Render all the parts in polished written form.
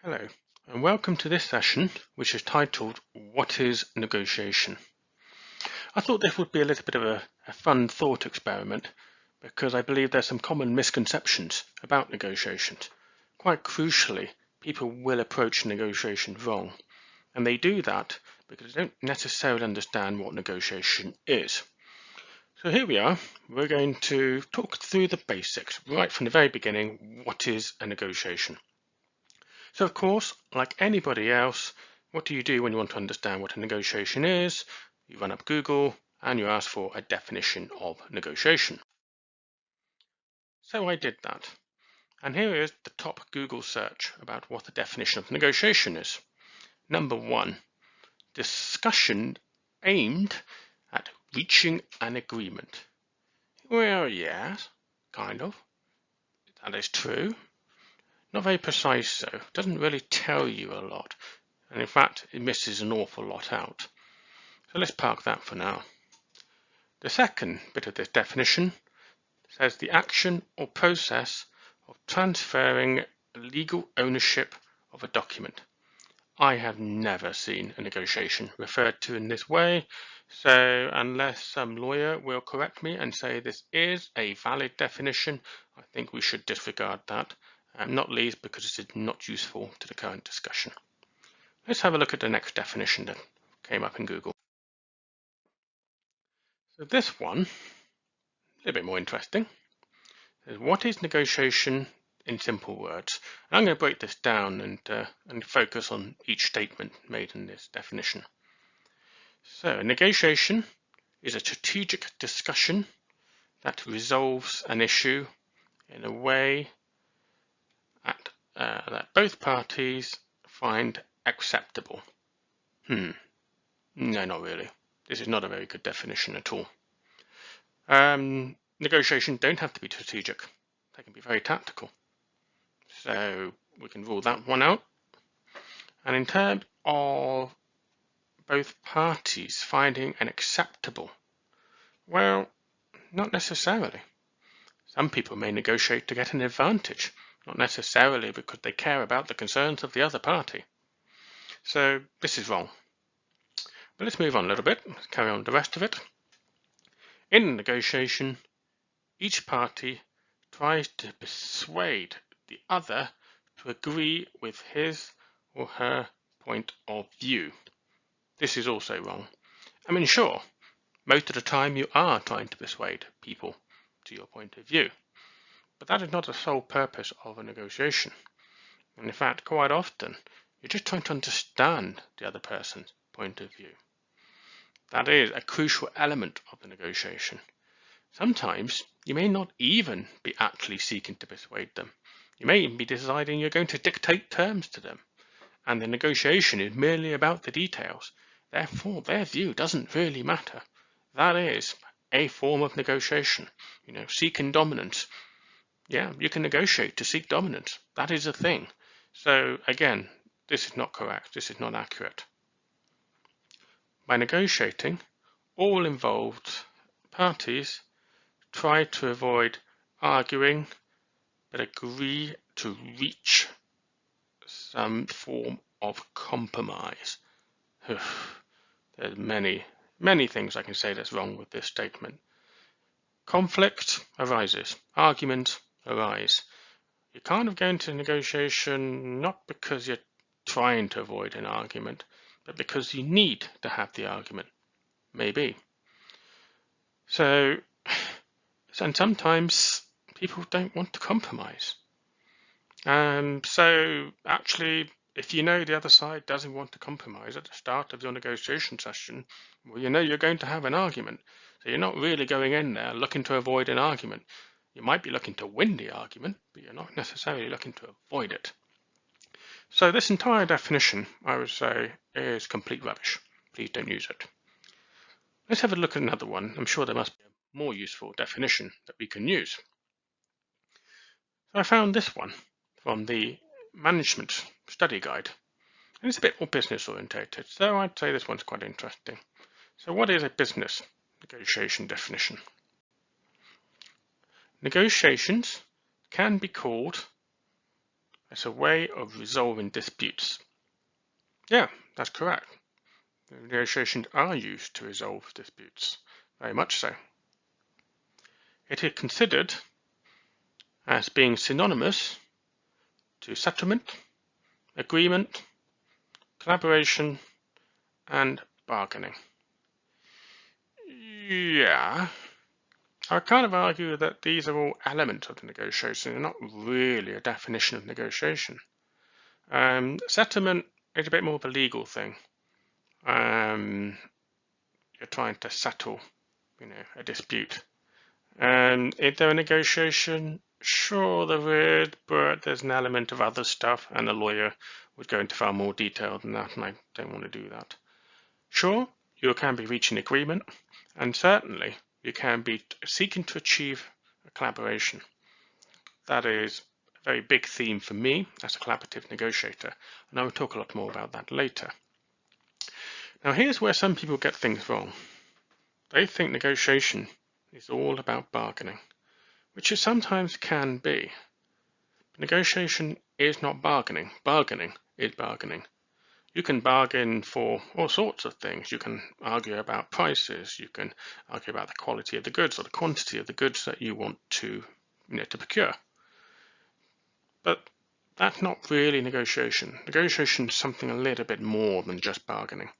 Hello, and welcome to this session, which is titled, What is Negotiation? I thought this would be a little bit of a fun thought experiment because I believe there's some common misconceptions about negotiations. Quite crucially, people will approach negotiation wrong, and they do that because they don't necessarily understand what negotiation is. So here we are, we're going to talk through the basics, right from the very beginning, what is a negotiation? So of course, like anybody else, what do you do when you want to understand what a negotiation is? You run up Google and you ask for a definition of negotiation. So I did that. And here is the top Google search about what the definition of negotiation is. Number 1, discussion aimed at reaching an agreement. Well, yes, kind of. That is true. Not very precise though. Doesn't really tell you a lot. And in fact, it misses an awful lot out. So let's park that for now. The second bit of this definition says the action or process of transferring legal ownership of a document. I have never seen a negotiation referred to in this way, so unless some lawyer will correct me and say this is a valid definition, I think we should disregard that, not least because it is not useful to the current discussion. Let's have a look at the next definition that came up in Google. So this one, a little bit more interesting, is what is negotiation in simple words? And I'm going to break this down and focus on each statement made in this definition. So negotiation is a strategic discussion that resolves an issue in a way that both parties find acceptable. No, not really. This is not a very good definition at all. Negotiations don't have to be strategic. They can be very tactical. So we can rule that one out. And in terms of both parties finding an acceptable, well, not necessarily. Some people may negotiate to get an advantage, not necessarily because they care about the concerns of the other party. So this is wrong. But let's move on a little bit. Let's carry on with the rest of it. In a negotiation, each party tries to persuade the other to agree with his or her point of view. This is also wrong. I mean, sure, most of the time you are trying to persuade people to your point of view, but that is not the sole purpose of a negotiation. And in fact, quite often, you're just trying to understand the other person's point of view. That is a crucial element of the negotiation. Sometimes you may not even be actually seeking to persuade them. You may even be deciding you're going to dictate terms to them, and the negotiation is merely about the details. Therefore, their view doesn't really matter. That is a form of negotiation. Seeking dominance. Yeah, you can negotiate to seek dominance. That is a thing. So again, this is not correct. This is not accurate. By negotiating, all involved parties try to avoid arguing, but agree to reach some form of compromise. There's many things I can say that's wrong with this statement. Conflict arises, arguments arise. You kind of go into negotiation not because you're trying to avoid an argument, but because you need to have the argument. Maybe. And sometimes people don't want to compromise. So actually, if you know the other side doesn't want to compromise at the start of your negotiation session, well, you know you're going to have an argument. So you're not really going in there looking to avoid an argument. You might be looking to win the argument, but you're not necessarily looking to avoid it. So this entire definition, I would say, is complete rubbish. Please don't use it. Let's have a look at another one. I'm sure there must be a more useful definition that we can use. So I found this one from the Management Study Guide. And it's a bit more business orientated, so I'd say this one's quite interesting. So what is a business negotiation definition? Negotiations can be called It's a way of resolving disputes. Yeah, that's correct. Negotiations are used to resolve disputes, very much so. It is considered as being synonymous to settlement, agreement, collaboration, and bargaining. Yeah, I would kind of argue that these are all elements of the negotiation. They're not really a definition of negotiation. Settlement is a bit more of a legal thing. You're trying to settle, a dispute. Is there a negotiation? Sure, there is, but there's an element of other stuff, and a lawyer would go into far more detail than that, and I don't want to do that. Sure, you can be reaching agreement, and certainly you can be seeking to achieve a collaboration. That is a very big theme for me as a collaborative negotiator, and I will talk a lot more about that later. Now, here's where some people get things wrong. They think negotiation is all about bargaining, which it sometimes can be. But negotiation is not bargaining. Bargaining is bargaining. You can bargain for all sorts of things. You can argue about prices. You can argue about the quality of the goods or the quantity of the goods that you want to procure. But that's not really negotiation. Negotiation is something a little bit more than just bargaining.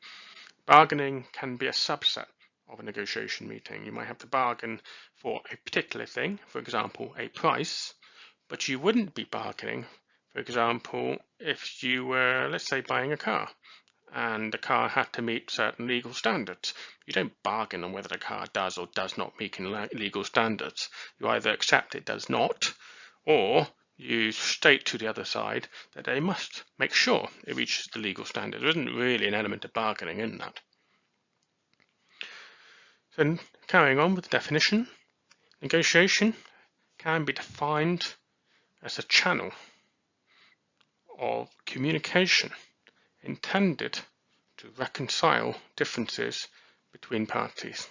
Bargaining can be a subset of a negotiation meeting. You might have to bargain for a particular thing, for example, a price, but you wouldn't be bargaining, for example, if you were, let's say, buying a car and the car had to meet certain legal standards. You don't bargain on whether the car does or does not meet legal standards. You either accept it does not, or you state to the other side that they must make sure it reaches the legal standard. There isn't really an element of bargaining in that. So carrying on with the definition, negotiation can be defined as a channel of communication intended to reconcile differences between parties.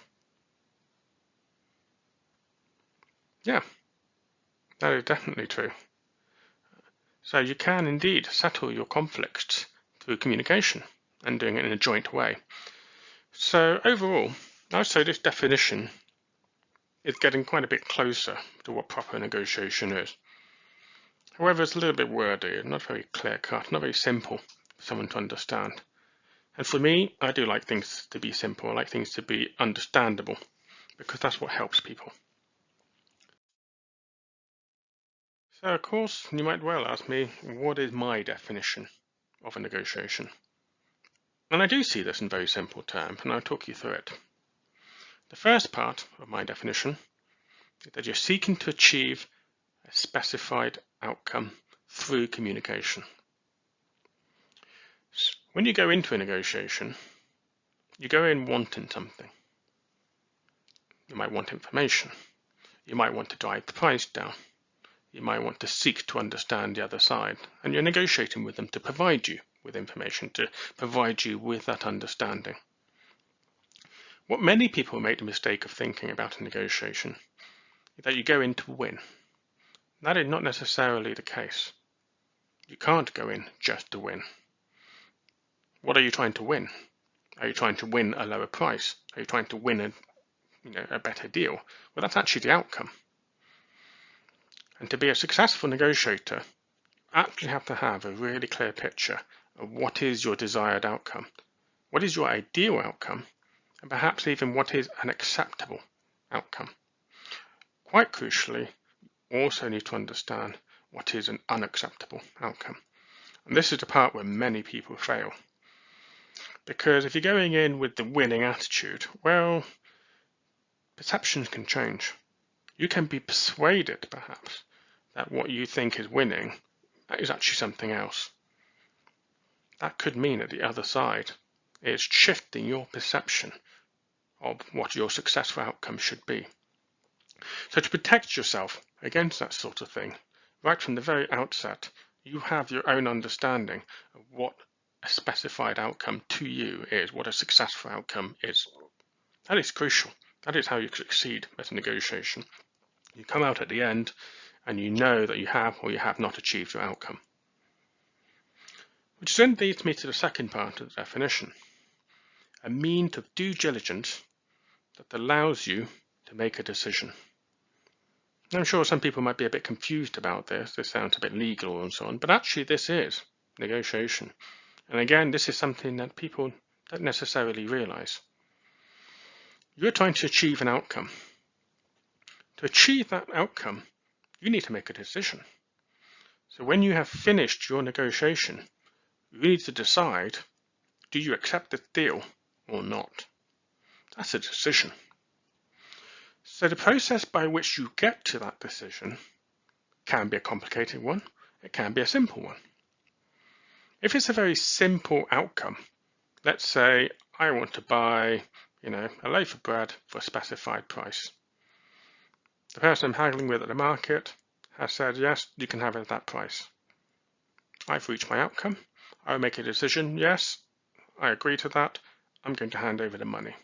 Yeah, that is definitely true. So you can indeed settle your conflicts through communication and doing it in a joint way. So overall, I would say this definition is getting quite a bit closer to what proper negotiation is. However, it's a little bit wordy, not very clear-cut, not very simple for someone to understand. And for me, I do like things to be simple. I like things to be understandable, because that's what helps people. So, of course, you might well ask me, what is my definition of a negotiation? And I do see this in very simple terms, and I'll talk you through it. The first part of my definition is that you're seeking to achieve a specified outcome through communication. When you go into a negotiation, you go in wanting something. You might want information. You might want to drive the price down. You might want to seek to understand the other side, and you're negotiating with them to provide you with information, to provide you with that understanding. What many people make the mistake of thinking about a negotiation is that you go in to win. That is not necessarily the case. You can't go in just to win. What are you trying to win? Are you trying to win a lower price? Are you trying to win a better deal? Well, that's actually the outcome. And to be a successful negotiator, you actually have to have a really clear picture of what is your desired outcome, what is your ideal outcome, and perhaps even what is an acceptable outcome. Quite crucially, you also need to understand what is an unacceptable outcome. And this is the part where many people fail. Because if you're going in with the winning attitude, well, perceptions can change. You can be persuaded, perhaps, that what you think is winning is actually something else. That could mean that the other side is shifting your perception of what your successful outcome should be. So to protect yourself against that sort of thing, right from the very outset, you have your own understanding of what a specified outcome to you is, what a successful outcome is. That is crucial. That is how you succeed at a negotiation. You come out at the end and you know that you have or you have not achieved your outcome. Which then leads me to the second part of the definition, a means of due diligence that allows you to make a decision. I'm sure some people might be a bit confused about this. This sounds a bit legal and so on, but actually this is negotiation. And again, this is something that people don't necessarily realize. You're trying to achieve an outcome. To achieve that outcome, you need to make a decision. So when you have finished your negotiation, you need to decide, do you accept the deal or not? That's a decision. So the process by which you get to that decision can be a complicated one, it can be a simple one. If it's a very simple outcome, let's say I want to buy, a loaf of bread for a specified price. The person I'm haggling with at the market has said, yes, you can have it at that price. I've reached my outcome. I will make a decision, yes, I agree to that. I'm going to hand over the money.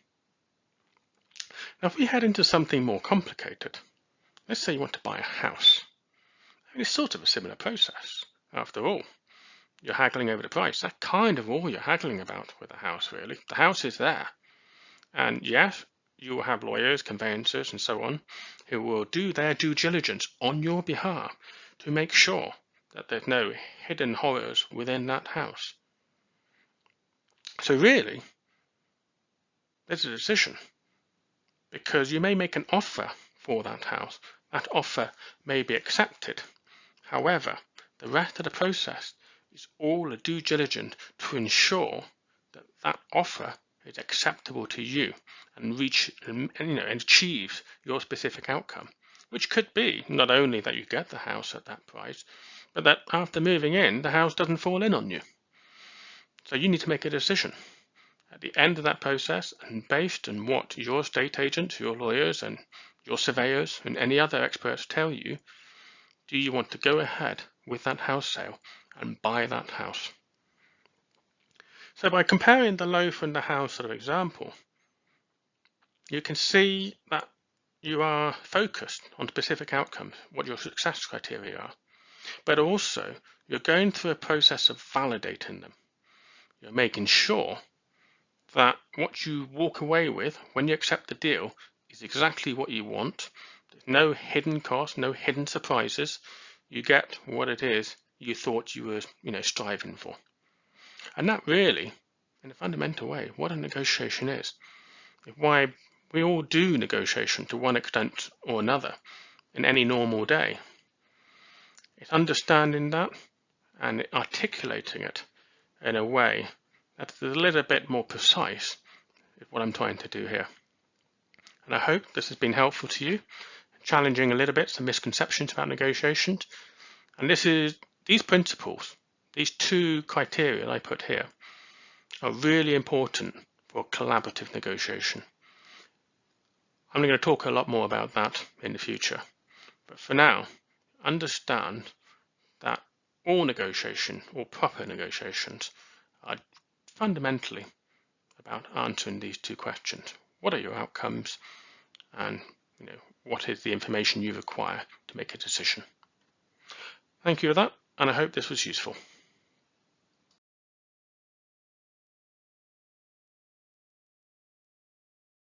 Now, if we head into something more complicated, let's say you want to buy a house. It's sort of a similar process. After all, you're haggling over the price. That's kind of all you're haggling about with a house, really. The house is there. And yes, you will have lawyers, conveyancers, and so on, who will do their due diligence on your behalf to make sure that there's no hidden horrors within that house. So really, there's a decision, because you may make an offer for that house. That offer may be accepted. However, the rest of the process is all a due diligence to ensure that that offer is acceptable to you and and achieves your specific outcome, which could be not only that you get the house at that price, but that after moving in, the house doesn't fall in on you. So you need to make a decision at the end of that process, and based on what your estate agents, your lawyers, and your surveyors, and any other experts tell you, do you want to go ahead with that house sale and buy that house? So by comparing the loaf and the house sort of example, you can see that you are focused on specific outcomes, what your success criteria are, but also you're going through a process of validating them. You're making sure that what you walk away with when you accept the deal is exactly what you want. There's no hidden cost, no hidden surprises. You get what it is you thought you were, striving for. And that really, in a fundamental way, what a negotiation is. Why we all do negotiation to one extent or another in any normal day. It's understanding that and articulating it in a way that's a little bit more precise is what I'm trying to do here. And I hope this has been helpful to you, challenging a little bit some misconceptions about negotiations. And these principles, these two criteria I put here, are really important for collaborative negotiation. I'm going to talk a lot more about that in the future. But for now, understand that all negotiation, or proper negotiations, are fundamentally about answering these two questions. What are your outcomes? And what is the information you require to make a decision? Thank you for that, and I hope this was useful.